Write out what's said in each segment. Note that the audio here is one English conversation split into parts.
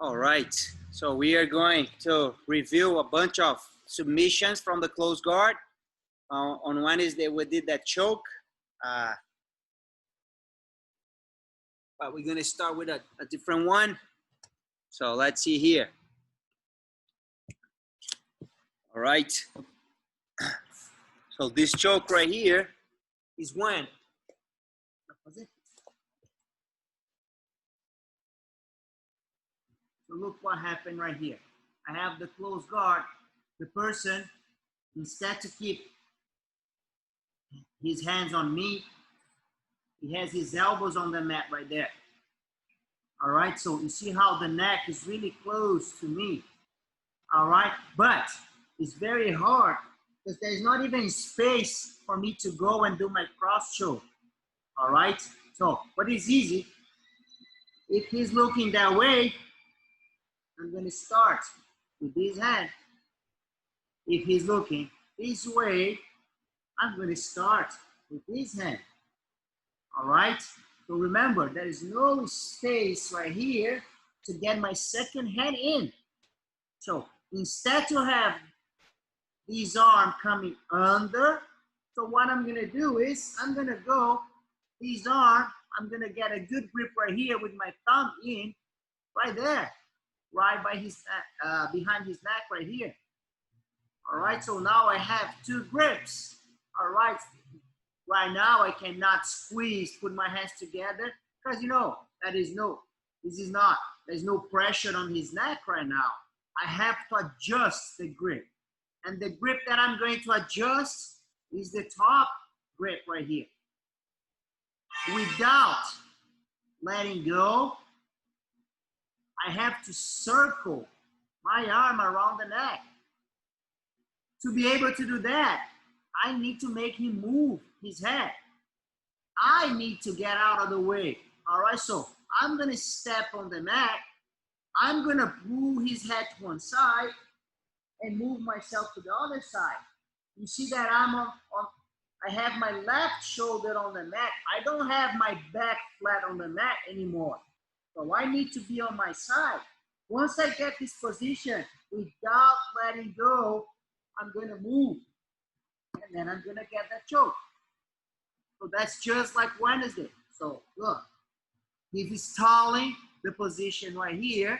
All right, so we are going to review a bunch of submissions from the close guard. On Wednesday, we did that choke. But we're gonna start with a different one. So let's see here. All right. So this choke right here is when? So look what happened right here. I have the close guard. The person, instead to keep his hands on me, he has his elbows on the mat right there. All right, so you see how the neck is really close to me. All right, but it's very hard because there's not even space for me to go and do my cross choke. All right, so but it's easy. If he's looking that way, I'm going to start with this hand. If he's looking this way, I'm going to start with this hand. All right, so remember, there is no space right here to get my second hand in. So instead to have this arm coming under, so what I'm going to do is I'm going to go this arm, I'm going to get a good grip right here with my thumb in, right there, right by his behind his neck right here. All right, so now I have two grips. All right, right now I cannot squeeze, put my hands together, because you know, there's no pressure on his neck right now. I have to adjust the grip. And the grip that I'm going to adjust is the top grip right here. Without letting go, I have to circle my arm around the neck. To be able to do that, I need to make him move his head. I need to get out of the way. All right, so I'm going to step on the mat. I'm going to move his head to one side and move myself to the other side. You see that I have my left shoulder on the mat. I don't have my back flat on the mat anymore. So I need to be on my side. Once I get this position, without letting go, I'm going to move. And then I'm going to get that choke. So that's just like Wednesday. So look, if he's stalling the position right here,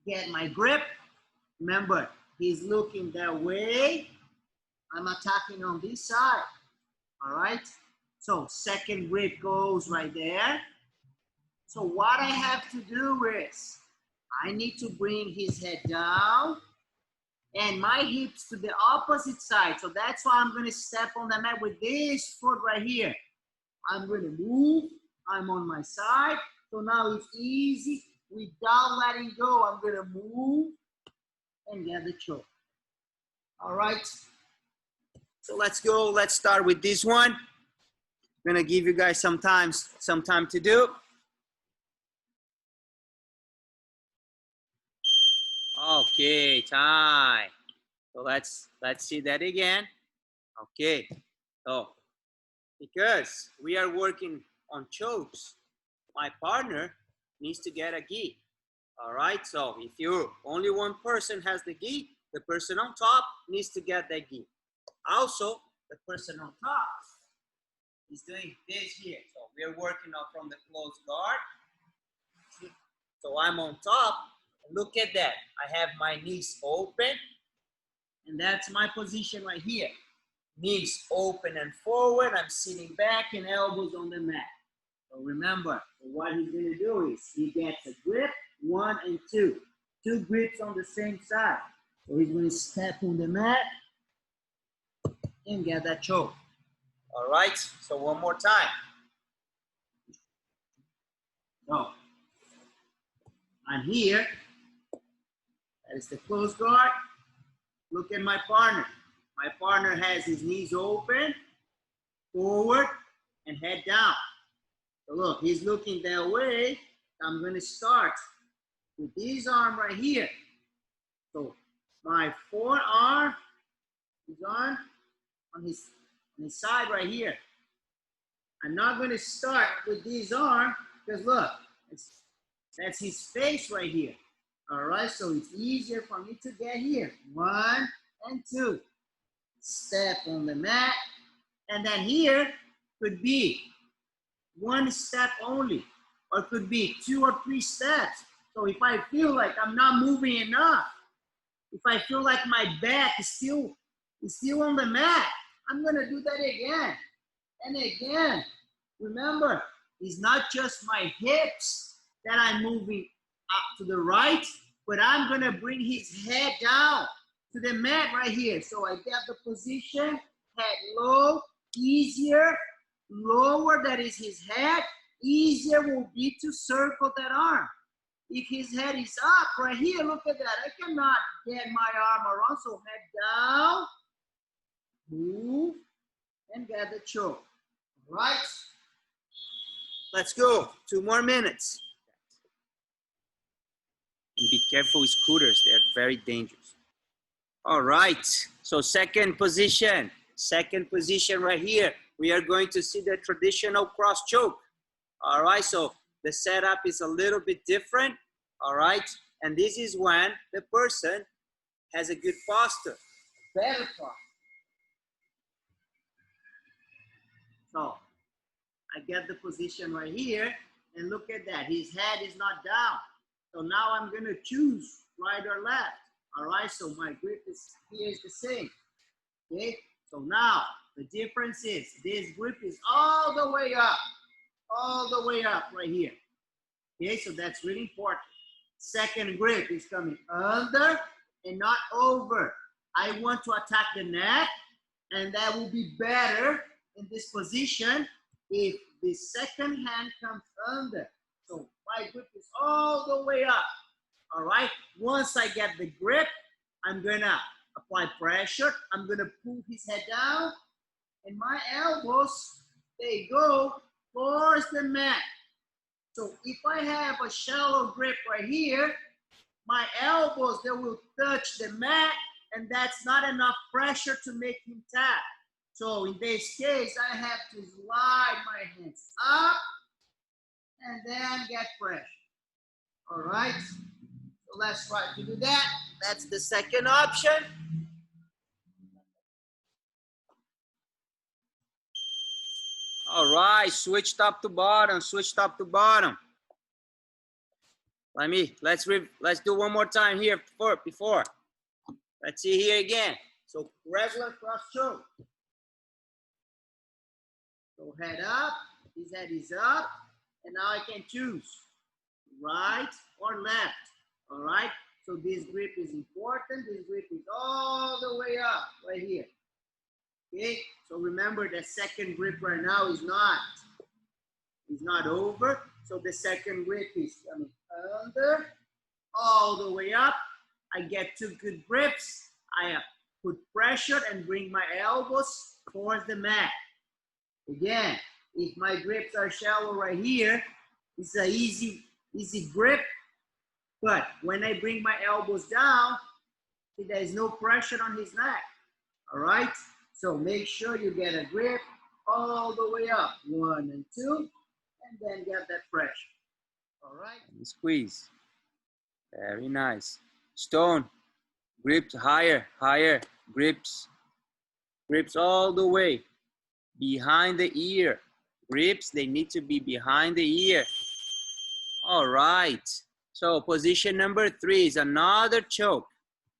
get my grip. Remember, he's looking that way. I'm attacking on this side. All right? So second grip goes right there. So what I have to do is I need to bring his head down and my hips to the opposite side. So that's why I'm going to step on the mat with this foot right here. I'm going to move. I'm on my side. So now it's easy. Without letting go, I'm going to move and get the choke. All right. So let's go. Let's start with this one. I'm going to give you guys some time to do. Okay, time. So let's see that again. Okay. So because we are working on chokes, my partner needs to get a gi. All right. So if only one person has the gi, the person on top needs to get that gi. Also, the person on top is doing this here. So we are working on from the close guard. So I'm on top. Look at that. I have my knees open. And that's my position right here. Knees open and forward. I'm sitting back and elbows on the mat. So remember, what he's going to do is he gets a grip, 1 and 2. 2 grips on the same side. So he's going to step on the mat and get that choke. All right, so one more time. So I'm here. That is the close guard. Look at my partner. My partner has his knees open, forward, and head down. So look, he's looking that way. I'm going to start with this arm right here. So my forearm is on his side right here. I'm not going to start with this arm because look, That's his face right here. All right, so it's easier for me to get here. 1 and 2. Step on the mat. And then here could be 1 step only, or it could be 2 or 3 steps. So if I feel like I'm not moving enough, if I feel like my back is still on the mat, I'm gonna do that again and again. Remember, it's not just my hips that I'm moving up to the right, but I'm gonna bring his head down to the mat right here. So I get the position, head low, easier, lower, that is his head, easier will be to circle that arm. If his head is up right here, look at that. I cannot get my arm around, so head down, move, and get the choke. All right? Let's go. 2 more minutes. And be careful with scooters. They are very dangerous. All right. So second position right here. We are going to see the traditional cross choke. All right. So the setup is a little bit different. All right. And this is when the person has a good posture, better posture. So I get the position right here, and look at that. His head is not down. So now I'm going to choose right or left. All right, so my grip is here is the same. Okay, so now the difference is this grip is all the way up right here. Okay, so that's really important. Second grip is coming under and not over. I want to attack the neck, and that will be better in this position if the second hand comes under. So my grip is all the way up. All right. Once I get the grip, I'm gonna apply pressure. I'm gonna pull his head down, and my elbows, they go towards the mat. So if I have a shallow grip right here, my elbows, they will touch the mat, and that's not enough pressure to make him tap. So in this case, I have to slide my hands up and then get pressure. All right, so let's try to do that. That's the second option. All right, switch top to bottom, switch top to bottom. Let's do one more time here before. Let's see here again. So regular cross choke. So head up, his head is up, and now I can choose right or left. All right, so this grip is important. This grip is all the way up right here. Okay, so remember the second grip right now is not over. So the second grip is coming under, all the way up. I get 2 good grips. I put pressure and bring my elbows towards the mat. Again, if my grips are shallow right here, it's an easy grip. But when I bring my elbows down, see, there is no pressure on his neck. All right? So make sure you get a grip all the way up. 1 and 2, and then get that pressure. All right? Squeeze. Very nice. Stone. Grips higher, higher. Grips all the way. Behind the ear. Grips, they need to be behind the ear. All right. So position number 3 is another choke.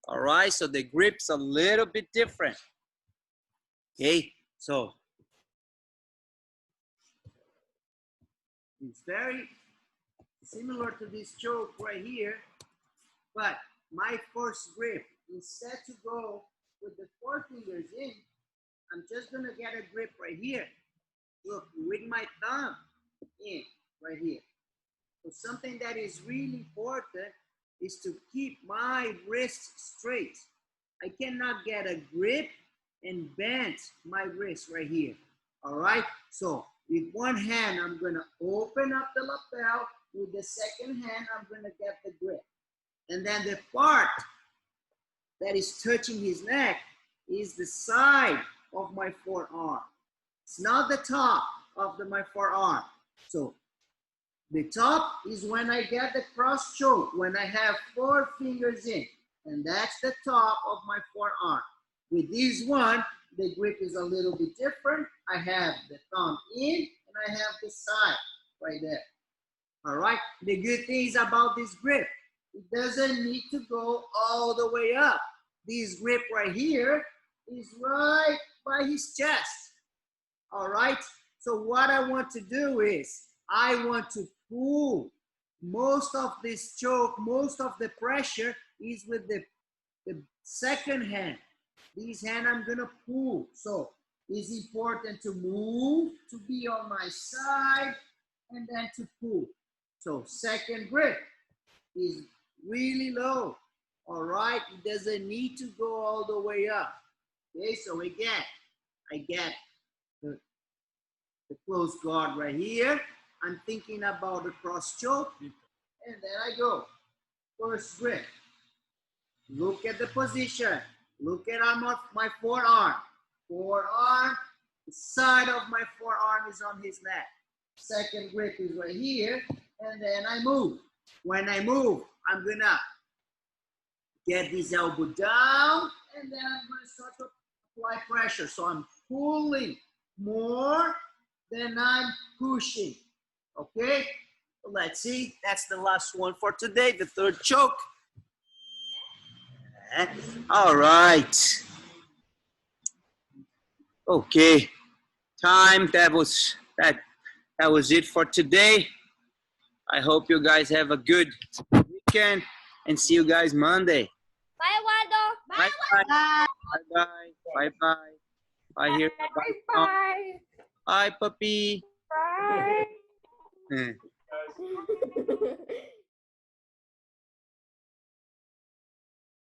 All right, so the grip's a little bit different. Okay, so it's very similar to this choke right here, but my first grip, instead to go with the 4 fingers in, I'm just gonna get a grip right here. Look, with my thumb in right here. So something that is really important is to keep my wrists straight. I cannot get a grip and bend my wrist right here. All right, so with one hand, I'm gonna open up the lapel. With the second hand, I'm gonna get the grip. And then the part that is touching his neck is the side of my forearm. It's not the top of my forearm. So The top is when I get the cross choke, when I have 4 fingers in, and that's the top of my forearm. With this one, the grip is a little bit different. I have the thumb in, and I have the side right there. All right, the good things about this grip, it doesn't need to go all the way up. This grip right here is right by his chest. All right, so what I want to do is I want to pull. Most of this choke, most of the pressure is with the second hand. This hand I'm gonna pull. So it's important to move, to be on my side, and then to pull. So second grip is really low. All right, it doesn't need to go all the way up. Okay, so again, I get the close guard right here. I'm thinking about the cross choke, and then I go. First grip. Look at the position. Look at my forearm. Forearm, the side of my forearm is on his neck. Second grip is right here, and then I move. When I move, I'm gonna get this elbow down, and then I'm gonna start to apply pressure. So I'm pulling more than I'm pushing. Okay? So let's see. That's the last one for today, the third choke. All right. Okay. Time. That was it for today. I hope you guys have a good weekend and see you guys Monday. Bye, Waldo. Bye bye. Bye bye. Bye bye. Bye here. Bye. Bye. Bye puppy. Bye.